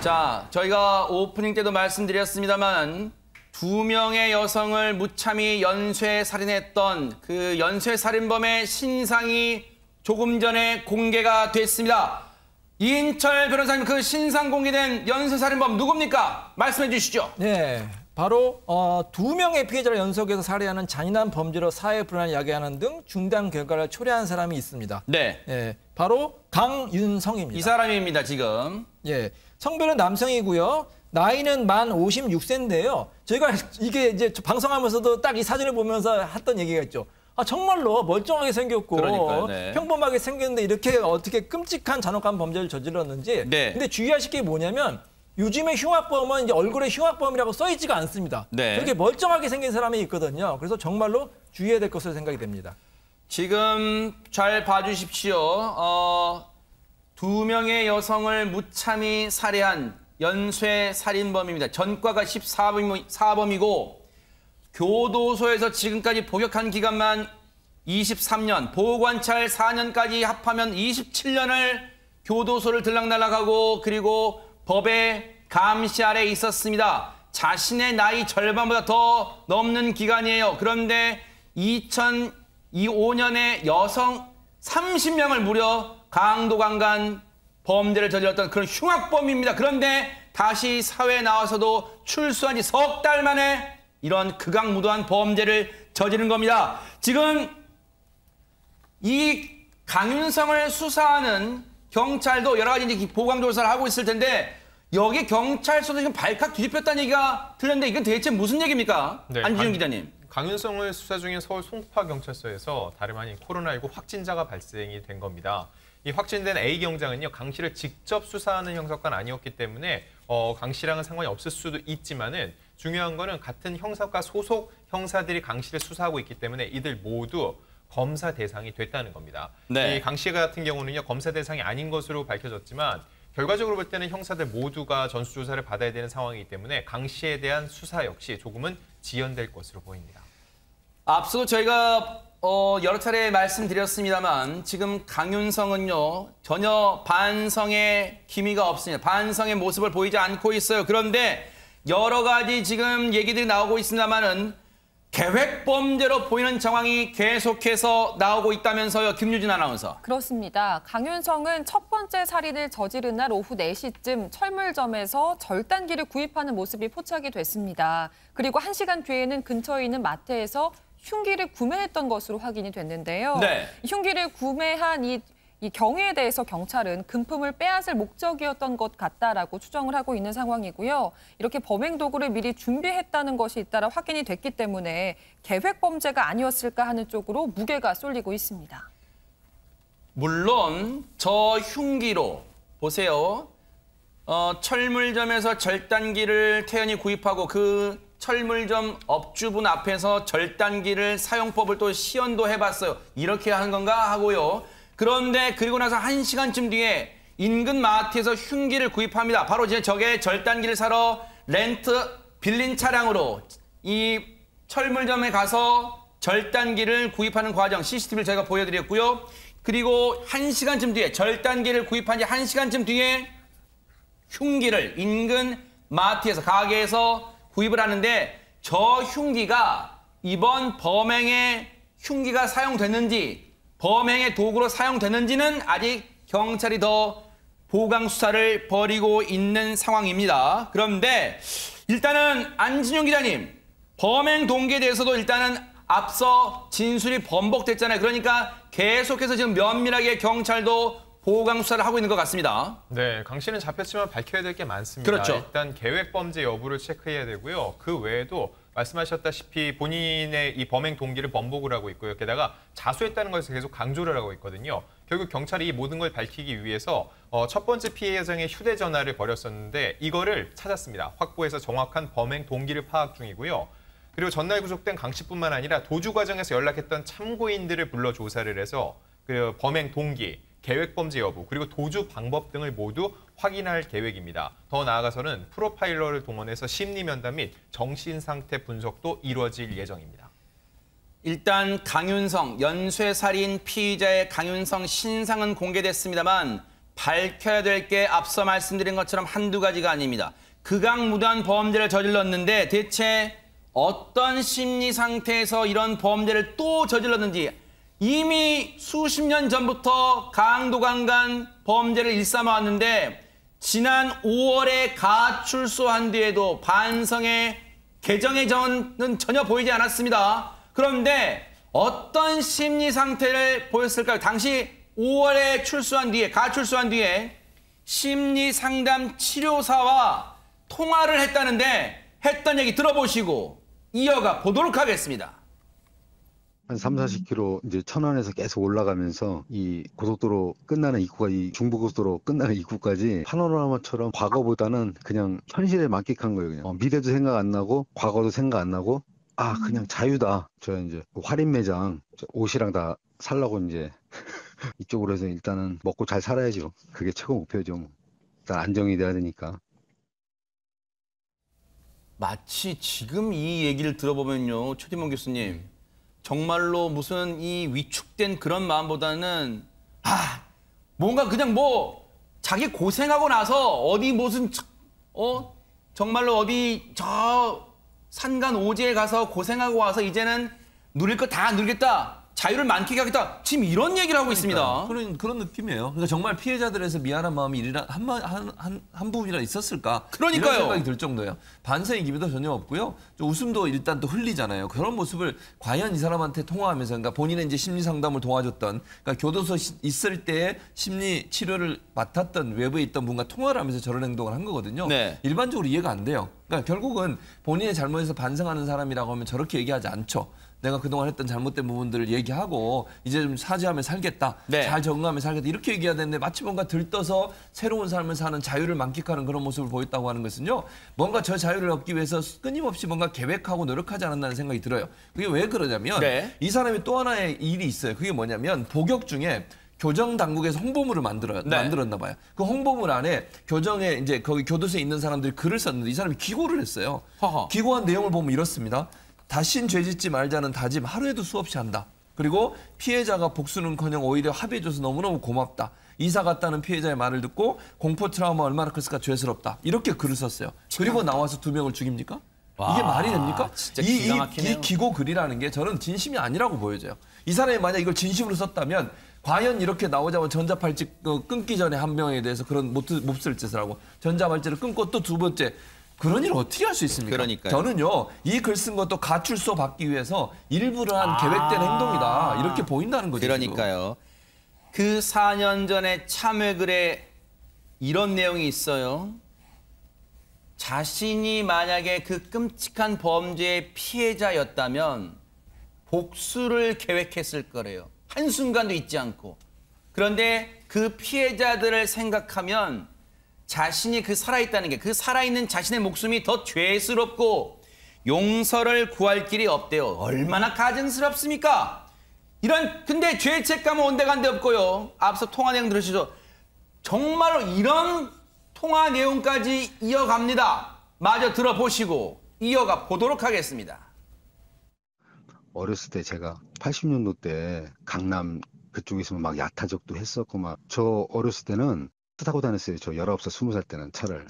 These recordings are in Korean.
자, 저희가 오프닝 때도 말씀드렸습니다만 2명의 여성을 무참히 연쇄살인했던 그 연쇄살인범의 신상이 조금 전에 공개가 됐습니다. 이인철 변호사님, 그 신상 공개된 연쇄살인범 누굽니까? 말씀해 주시죠. 네, 바로 2명의 피해자를 연속해서 살해하는 잔인한 범죄로 사회 불안을 야기하는 등 중대한 결과를 초래한 사람이 있습니다. 네. 바로 강윤성입니다. 이 사람입니다, 지금. 예, 성별은 남성이고요. 나이는 만 56세인데요. 저희가 이게 이제 방송하면서도 딱 이 사진을 보면서 했던 얘기가 있죠. 아, 정말로 멀쩡하게 생겼고 그러니까요, 네. 평범하게 생겼는데 이렇게 어떻게 끔찍한 잔혹한 범죄를 저질렀는지. 네. 근데 주의하실 게 뭐냐면 요즘에 흉악범은 이제 얼굴에 흉악범이라고 써 있지가 않습니다. 네. 이렇게 멀쩡하게 생긴 사람이 있거든요. 그래서 정말로 주의해야 될 것으로 생각이 됩니다. 지금 잘 봐주십시오. 2명의 여성을 무참히 살해한 연쇄살인범입니다. 전과가 14범이고 교도소에서 지금까지 복역한 기간만 23년, 보호관찰 4년까지 합하면 27년을 교도소를 들락날락하고 그리고 법의 감시 아래 있었습니다. 자신의 나이 절반보다 더 넘는 기간이에요. 그런데 2005년에 여성 30명을 무려 강도강간 범죄를 저질렀던 그런 흉악범입니다. 그런데 다시 사회에 나와서도 출소한 지 석 달 만에 이런 극악무도한 범죄를 저지른 겁니다. 지금 이 강윤성을 수사하는 경찰도 여러 가지 이제 보강조사를 하고 있을 텐데 여기 경찰서도 지금 발칵 뒤집혔다는 얘기가 들렸는데 이건 대체 무슨 얘기입니까? 네, 안지윤 기자님. 강윤성을 수사 중인 서울 송파경찰서에서 다름 아닌 코로나19 확진자가 발생이 된 겁니다. 이 확진된 A 경장은요, 강 씨를 직접 수사하는 형사과는 아니었기 때문에 강 씨랑은 상관이 없을 수도 있지만은 중요한 거는 같은 형사과 소속 형사들이 강 씨를 수사하고 있기 때문에 이들 모두 검사 대상이 됐다는 겁니다. 네. 이 강 씨 같은 경우는요, 검사 대상이 아닌 것으로 밝혀졌지만 결과적으로 볼 때는 형사들 모두가 전수조사를 받아야 되는 상황이기 때문에 강 씨에 대한 수사 역시 조금은 지연될 것으로 보입니다. 앞서도 저희가 여러 차례 말씀드렸습니다만 지금 강윤성은요 전혀 반성의 기미가 없습니다. 반성의 모습을 보이지 않고 있어요. 그런데 여러 가지 지금 얘기들이 나오고 있습니다만은 계획범죄로 보이는 정황이 계속해서 나오고 있다면서요, 김유진 아나운서. 그렇습니다. 강윤성은 첫 번째 살인을 저지른 날 오후 4시쯤 철물점에서 절단기를 구입하는 모습이 포착이 됐습니다. 그리고 1시간 뒤에는 근처에 있는 마트에서 흉기를 구매했던 것으로 확인이 됐는데요. 네. 흉기를 구매한 이 경위에 대해서 경찰은 금품을 빼앗을 목적이었던 것 같다라고 추정을 하고 있는 상황이고요. 이렇게 범행 도구를 미리 준비했다는 것이 잇따라 확인이 됐기 때문에 계획 범죄가 아니었을까 하는 쪽으로 무게가 쏠리고 있습니다. 물론 저 흉기로 보세요. 철물점에서 절단기를 태연히 구입하고 그 철물점 업주분 앞에서 절단기를 사용법을 또 시연도 해봤어요. 이렇게 하는 건가 하고요. 그런데 그리고 나서 1시간쯤 뒤에 인근 마트에서 흉기를 구입합니다. 바로 저게 절단기를 사러 빌린 차량으로 이 철물점에 가서 절단기를 구입하는 과정 CCTV를 제가 보여드렸고요. 그리고 1시간쯤 뒤에 절단기를 구입한 지 1시간쯤 뒤에 흉기를 인근 마트에서 가게에서 구입을 하는데 저 흉기가 이번 범행에 흉기가 사용됐는지 범행의 도구로 사용됐는지는 아직 경찰이 더 보강 수사를 벌이고 있는 상황입니다. 그런데 일단은 안진용 기자님, 범행 동기에 대해서도 일단은 앞서 진술이 번복됐잖아요. 그러니까 계속해서 지금 면밀하게 경찰도 보강 수사를 하고 있는 것 같습니다. 네, 강 씨는 잡혔지만 밝혀야 될 게 많습니다. 그렇죠. 일단 계획 범죄 여부를 체크해야 되고요. 그 외에도 말씀하셨다시피 본인의 이 범행 동기를 번복을 하고 있고요. 게다가 자수했다는 것을 계속 강조를 하고 있거든요. 결국 경찰이 이 모든 걸 밝히기 위해서 첫 번째 피해 여성의 휴대전화를 버렸었는데 이거를 찾았습니다. 확보해서 정확한 범행 동기를 파악 중이고요. 그리고 전날 구속된 강 씨뿐만 아니라 도주 과정에서 연락했던 참고인들을 불러 조사를 해서 그 범행 동기, 계획범죄 여부, 그리고 도주 방법 등을 모두 확인할 계획입니다. 더 나아가서는 프로파일러를 동원해서 심리면담 및 정신상태 분석도 이루어질 예정입니다. 일단 강윤성, 연쇄살인 피의자의 강윤성 신상은 공개됐습니다만 밝혀야 될 게 앞서 말씀드린 것처럼 한두 가지가 아닙니다. 극악무도한 범죄를 저질렀는데 대체 어떤 심리 상태에서 이런 범죄를 또 저질렀는지 이미 수십 년 전부터 강도강간 범죄를 일삼아왔는데 지난 5월에 가출소한 뒤에도 반성의 개정의 전은 전혀 보이지 않았습니다. 그런데 어떤 심리 상태를 보였을까요? 당시 5월에 가출소한 뒤에 심리상담 치료사와 통화를 했다는데 했던 얘기 들어보시고 이어가 보도록 하겠습니다. 한 3, 40km 이제 천안에서 계속 올라가면서 이 고속도로 끝나는 입구가 이 중부고속도로 끝나는 입구까지 파노라마처럼 과거보다는 그냥 현실에 만끽한 거예요. 그냥 미래도 생각 안 나고 과거도 생각 안 나고 아 그냥 자유다. 저 이제 할인 매장 옷이랑 다 살라고 이제 이쪽으로 해서 일단은 먹고 잘 살아야죠. 그게 최고 목표죠. 뭐. 일단 안정이 돼야 되니까. 마치 지금 이 얘기를 들어보면요, 최진봉 교수님, 정말로 무슨 이 위축된 그런 마음보다는 뭔가 그냥 뭐 자기 고생하고 나서 어디 무슨 정말로 어디 저 산간 오지에 가서 고생하고 와서 이제는 누릴 거 다 누리겠다. 자유를 만끽하겠다. 지금 이런 얘기를 하고 있습니다. 그런 느낌이에요. 그러니까 정말 피해자들에서 미안한 마음이 한 부분이라 있었을까? 그러니까요. 이런 생각이 들 정도예요. 반성의 기미도 전혀 없고요. 좀 웃음도 일단 또 흘리잖아요. 그런 모습을 과연 이 사람한테 통화하면서 그러니까 본인의 이제 심리 상담을 도와줬던 그러니까 교도소 있을 때 심리 치료를 맡았던 외부에 있던 분과 통화를 하면서 저런 행동을 한 거거든요. 네. 일반적으로 이해가 안 돼요. 그러니까 결국은 본인의 잘못에서 반성하는 사람이라고 하면 저렇게 얘기하지 않죠. 내가 그동안 했던 잘못된 부분들을 얘기하고 이제 좀 사죄하며 살겠다. 네. 잘 적응하며 살겠다. 이렇게 얘기해야 되는데 마치 뭔가 들떠서 새로운 삶을 사는 자유를 만끽하는 그런 모습을 보였다고 하는 것은요. 뭔가 저 자유를 얻기 위해서 끊임없이 뭔가 계획하고 노력하지 않았다는 생각이 들어요. 그게 왜 그러냐면 네. 이 사람이 또 하나의 일이 있어요. 그게 뭐냐면 복역 중에 교정 당국에서 홍보물을 만들었나 봐요. 그 홍보물 안에 교정에 이제 거기 교도소에 있는 사람들이 글을 썼는데 이 사람이 기고를 했어요. 허허. 기고한 내용을 보면 이렇습니다. 다신 죄짓지 말자는 다짐 하루에도 수없이 한다. 그리고 피해자가 복수는커녕 오히려 합의해줘서 너무너무 고맙다. 이사 갔다는 피해자의 말을 듣고 공포 트라우마 얼마나 컸을까 죄스럽다. 이렇게 글을 썼어요. 그리고 나와서 2명을 죽입니까? 와, 이게 말이 됩니까? 진짜 기가 막히네요. 이 기고 글이라는 게 저는 진심이 아니라고 보여져요. 이 사람이 만약 이걸 진심으로 썼다면 과연 이렇게 나오자마자 전자발찌 끊기 전에 한 명에 대해서 그런 몹쓸 짓을 하고 전자발찌를 끊고 또 두 번째 그런 일을 어떻게 할 수 있습니까? 그러니까요. 저는요, 이 글 쓴 것도 가출소 받기 위해서 일부러 한 계획된 행동이다. 이렇게 보인다는 거죠. 그러니까요. 그 4년 전에 참회글에 이런 내용이 있어요. 자신이 만약에 그 끔찍한 범죄의 피해자였다면 복수를 계획했을 거래요. 한순간도 잊지 않고. 그런데 그 피해자들을 생각하면 자신이 그 살아있다는 게 그 살아있는 자신의 목숨이 더 죄스럽고 용서를 구할 길이 없대요. 얼마나 가증스럽습니까? 근데 죄책감은 온데간데 없고요. 앞서 통화 내용 들으시죠. 정말로 이런 통화 내용까지 이어갑니다. 마저 들어보시고 이어가 보도록 하겠습니다. 어렸을 때 제가 80년도 때 강남 그쪽에서 막 야타적도 했었고 막 저 어렸을 때는 타고 다녔어요. 저 19살, 20살 때는 차를.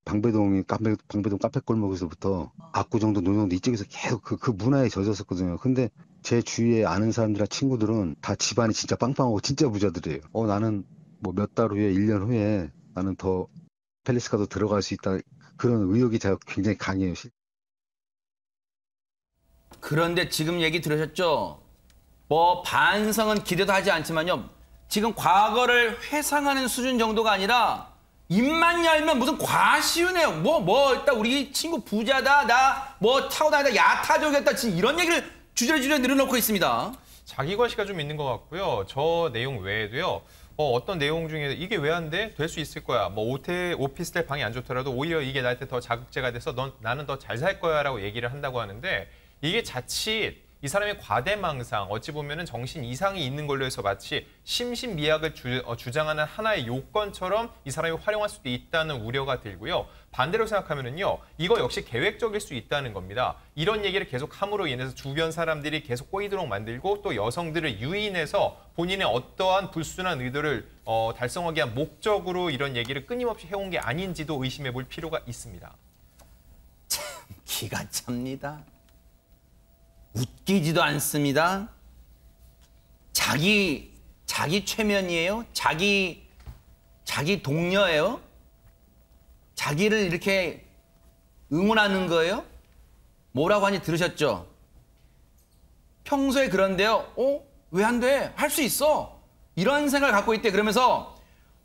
방배동 카페 골목에서부터 압구정도 논현도 이쪽에서 계속 그 문화에 젖었었거든요. 근데 제 주위에 아는 사람들이나 친구들은 다 집안이 진짜 빵빵하고 진짜 부자들이에요. 나는 뭐 몇 달 후에 1년 후에 나는 더 팰리스가도 들어갈 수 있다. 그런 의욕이 제가 굉장히 강해요. 그런데 지금 얘기 들으셨죠? 뭐 반성은 기대도 하지 않지만요. 지금 과거를 회상하는 수준 정도가 아니라 입만 열면 무슨 과시윤해요. 일단 우리 친구 부자다. 나 뭐 타고 다니다 야타족이었다. 지금 이런 얘기를 주저리 늘어놓고 있습니다. 자기 과시가 좀 있는 것 같고요. 저 내용 외에도요. 어떤 내용 중에 이게 왜 안 돼? 될 수 있을 거야. 뭐 오피스텔 방이 안 좋더라도 오히려 이게 나한테 더 자극제가 돼서 나는 더 잘 살 거야 라고 얘기를 한다고 하는데 이게 자칫 이 사람의 과대망상, 어찌 보면은 정신 이상이 있는 걸로 해서 마치 심신미약을 주장하는 하나의 요건처럼 이 사람이 활용할 수도 있다는 우려가 들고요. 반대로 생각하면은요, 이거 역시 계획적일 수 있다는 겁니다. 이런 얘기를 계속 함으로 인해서 주변 사람들이 계속 꼬이도록 만들고 또 여성들을 유인해서 본인의 어떠한 불순한 의도를 달성하기 위한 목적으로 이런 얘기를 끊임없이 해온 게 아닌지도 의심해 볼 필요가 있습니다. 참 기가 찹니다. 웃기지도 않습니다. 자기 최면이에요? 자기 동료예요? 자기를 이렇게 응원하는 거예요? 뭐라고 하니 들으셨죠? 평소에 그런데요. 왜 안 돼? 할 수 있어. 이런 생각을 갖고 있대. 그러면서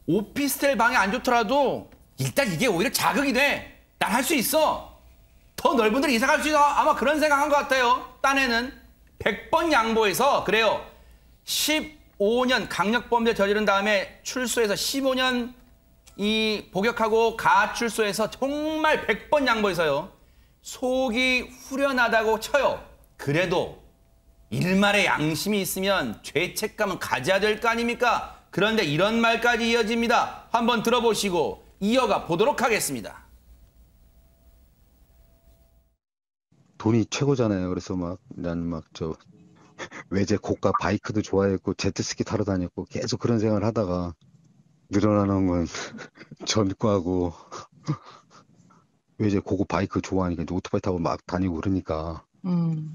오피스텔 방이 안 좋더라도 일단 이게 오히려 자극이 돼. 난 할 수 있어. 더 넓은 데로 이사 갈 수 있어. 아마 그런 생각한 것 같아요. 딴에는 100번 양보해서 그래요. 15년 강력범죄 저지른 다음에 출소해서 15년 이 복역하고 가출소해서 정말 100번 양보해서요. 속이 후련하다고 쳐요. 그래도 일말의 양심이 있으면 죄책감은 가져야 될 거 아닙니까? 그런데 이런 말까지 이어집니다. 한번 들어보시고 이어가 보도록 하겠습니다. 돈이 최고잖아요. 그래서 난 저 외제 고가 바이크도 좋아했고 제트스키 타러 다녔고 계속 그런 생활을 하다가 늘어나는 건 전과고 외제 고급 바이크 좋아하니까 이제 오토바이 타고 막 다니고 그러니까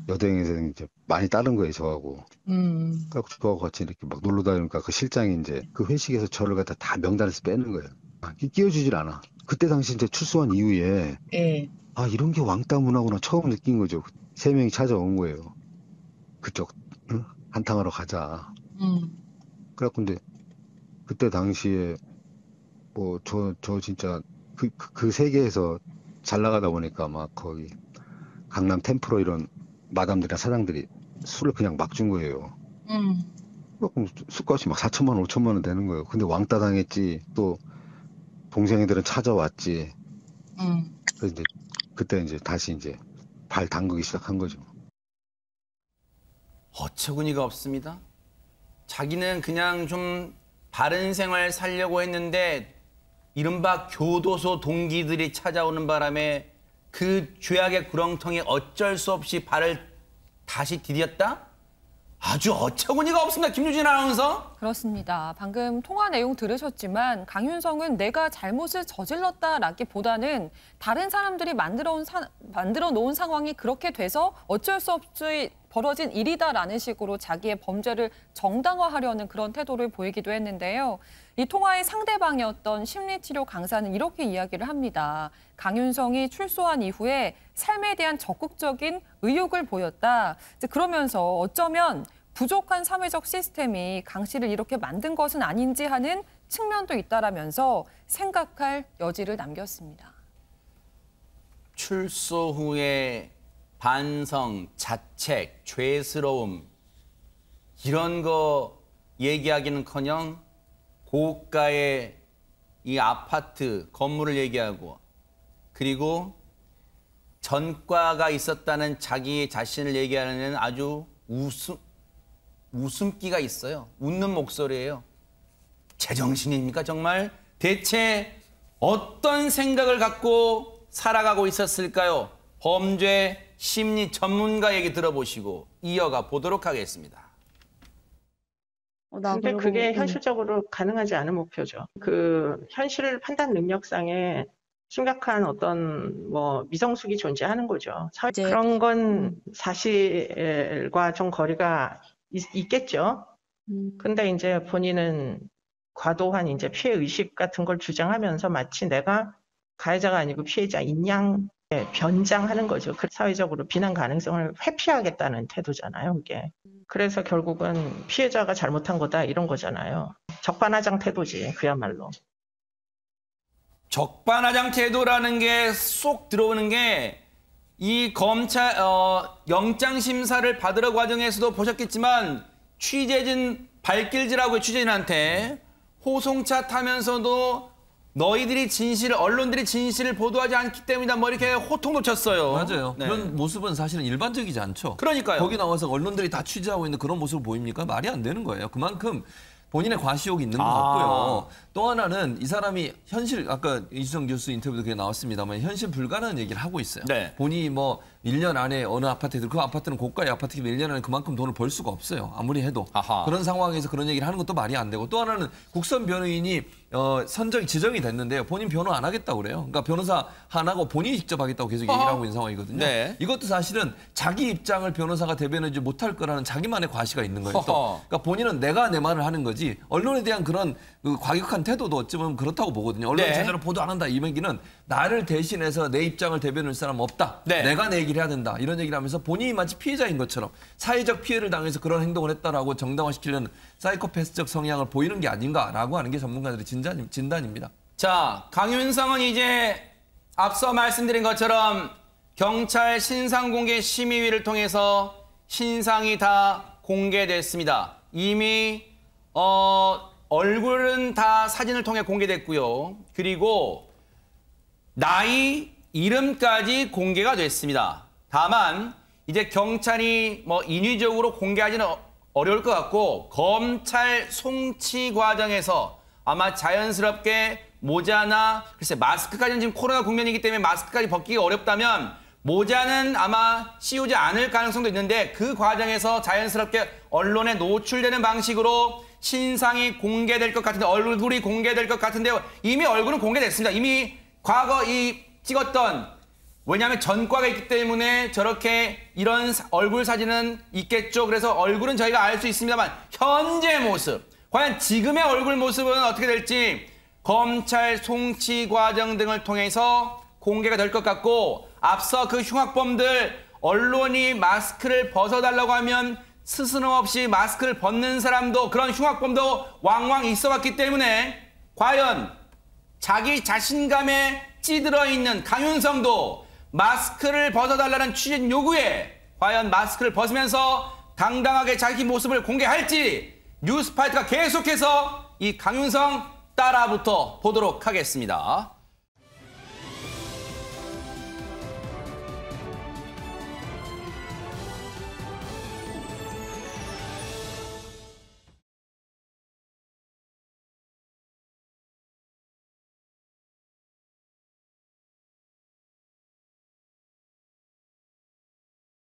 여대행에서 이제 많이 따른 거예요, 저하고. 그래서 저하고 같이 이렇게 막 놀러 다니니까 그 실장이 이제 그 회식에서 저를 갖다 다 명단에서 빼는 거예요. 끼워주질 않아. 그때 당시 이제 출소한 이후에 이런 게 왕따 문화구나 처음 느낀 거죠. 3명이 찾아온 거예요. 그쪽 한탕하러 가자. 그래갖고 근데 그때 당시에 뭐 저 진짜 그 세계에서 잘 나가다 보니까 막 거기 강남 템프로 이런 마담들이나 사장들이 술을 그냥 막 준 거예요. 그럼 술값이 막 4천만 원, 5천만 원 되는 거예요. 근데 왕따 당했지. 또 동생애들은 찾아왔지. 그래서 이제 그때 이제 다시 이제 발 담그기 시작한 거죠. 어처구니가 없습니다. 자기는 그냥 좀 바른 생활 살려고 했는데 이른바 교도소 동기들이 찾아오는 바람에 그 죄악의 구렁텅이에 어쩔 수 없이 발을 다시 디뎠다? 아주 어처구니가 없습니다. 김유진 아나운서. 그렇습니다. 방금 통화 내용 들으셨지만 강윤성은 내가 잘못을 저질렀다라기보다는 다른 사람들이 만들어 놓은 상황이 그렇게 돼서 어쩔 수 없이 벌어진 일이다라는 식으로 자기의 범죄를 정당화하려는 그런 태도를 보이기도 했는데요. 이 통화의 상대방이었던 심리치료 강사는 이렇게 이야기를 합니다. 강윤성이 출소한 이후에 삶에 대한 적극적인 의욕을 보였다. 그러면서 어쩌면 부족한 사회적 시스템이 강 씨를 이렇게 만든 것은 아닌지 하는 측면도 있다라면서 생각할 여지를 남겼습니다. 출소 후에 반성, 자책, 죄스러움 이런 거 얘기하기는커녕 고가의 이 아파트 건물을 얘기하고 그리고 전과가 있었다는 자기 자신을 얘기하는 데는 아주 웃음기가 있어요. 웃는 목소리예요. 제정신입니까 정말? 대체 어떤 생각을 갖고 살아가고 있었을까요? 범죄 심리 전문가 얘기 들어보시고 이어가 보도록 하겠습니다. 근데 그게 현실적으로 가능하지 않은 목표죠. 그 현실 판단 능력상에 심각한 어떤 미성숙이 존재하는 거죠. 그런 건 사실과 좀 거리가 있겠죠. 근데 이제 본인은 과도한 이제 피해 의식 같은 걸 주장하면서 마치 내가 가해자가 아니고 피해자인 양 변장하는 거죠. 그 사회적으로 비난 가능성을 회피하겠다는 태도잖아요, 그게. 그래서 결국은 피해자가 잘못한 거다 이런 거잖아요. 적반하장 태도지, 그야말로. 적반하장 태도라는 게 쏙 들어오는 게 이 검찰 영장 심사를 받으러 과정에서도 보셨겠지만 취재진 발길질하고 취재진한테 호송차 타면서도 너희들이 언론들이 진실을 보도하지 않기 때문이다. 뭐 이렇게 호통도 쳤어요. 맞아요. 네. 그런 모습은 사실은 일반적이지 않죠. 그러니까요. 거기 나와서 언론들이 다 취재하고 있는 그런 모습을 보입니까? 말이 안 되는 거예요. 그만큼 본인의 과시욕이 있는 것 같고요. 또 하나는 이 사람이 현실, 아까 이수정 교수 인터뷰도 그게 나왔습니다만 현실 불가능한 얘기를 하고 있어요. 네. 본인이 뭐 1년 안에 어느 아파트에 그 아파트는 고가의 아파트이면 1년 안에 그만큼 돈을 벌 수가 없어요. 아무리 해도. 아하. 그런 상황에서 그런 얘기를 하는 것도 말이 안 되고 또 하나는 국선 변호인이 지정이 됐는데요. 본인 변호 안 하겠다고 그래요. 그러니까 변호사 안 하고 본인이 직접 하겠다고 계속 얘기를 하고 있는 상황이거든요. 네. 이것도 사실은 자기 입장을 변호사가 대변하지 못할 거라는 자기만의 과시가 있는 거예요. 또. 그러니까 본인은 내가 내 말을 하는 거지 언론에 대한 그런 과격한 태도도 어찌 보면 그렇다고 보거든요. 언론이 네. 제대로 보도 안 한다. 이 얘기는 나를 대신해서 내 입장을 대변할 사람 없다. 네. 내가 내 얘기를 해야 된다. 이런 얘기를 하면서 본인이 마치 피해자인 것처럼 사회적 피해를 당해서 그런 행동을 했다라고 정당화시키려는 사이코패스적 성향을 보이는 게 아닌가라고 하는 게 전문가들의 진단입니다. 자, 강윤성은 이제 앞서 말씀드린 것처럼 경찰 신상공개 심의위를 통해서 신상이 다 공개됐습니다. 이미 얼굴은 다 사진을 통해 공개됐고요. 그리고 나이, 이름까지 공개가 됐습니다. 다만 이제 경찰이 뭐 인위적으로 공개하기는 어려울 것 같고 검찰 송치 과정에서 아마 자연스럽게 모자나 글쎄 마스크까지는 지금 코로나 국면이기 때문에 마스크까지 벗기가 어렵다면 모자는 아마 씌우지 않을 가능성도 있는데 그 과정에서 자연스럽게 언론에 노출되는 방식으로 신상이 공개될 것 같은데 얼굴이 공개될 것 같은데요. 이미 얼굴은 공개됐습니다. 이미 과거 이 찍었던 왜냐하면 전과가 있기 때문에 저렇게 이런 얼굴 사진은 있겠죠. 그래서 얼굴은 저희가 알 수 있습니다만 현재 모습, 과연 지금의 얼굴 모습은 어떻게 될지 검찰 송치 과정 등을 통해서 공개가 될 것 같고 앞서 그 흉악범들 언론이 마스크를 벗어달라고 하면 스스럼없이 마스크를 벗는 사람도 그런 흉악범도 왕왕 있어왔기 때문에 과연 자기 자신감에 찌들어 있는 강윤성도 마스크를 벗어달라는 취재 요구에 과연 마스크를 벗으면서 당당하게 자기 모습을 공개할지 뉴스파이트가 계속해서 이 강윤성 따라붙어 보도록 하겠습니다.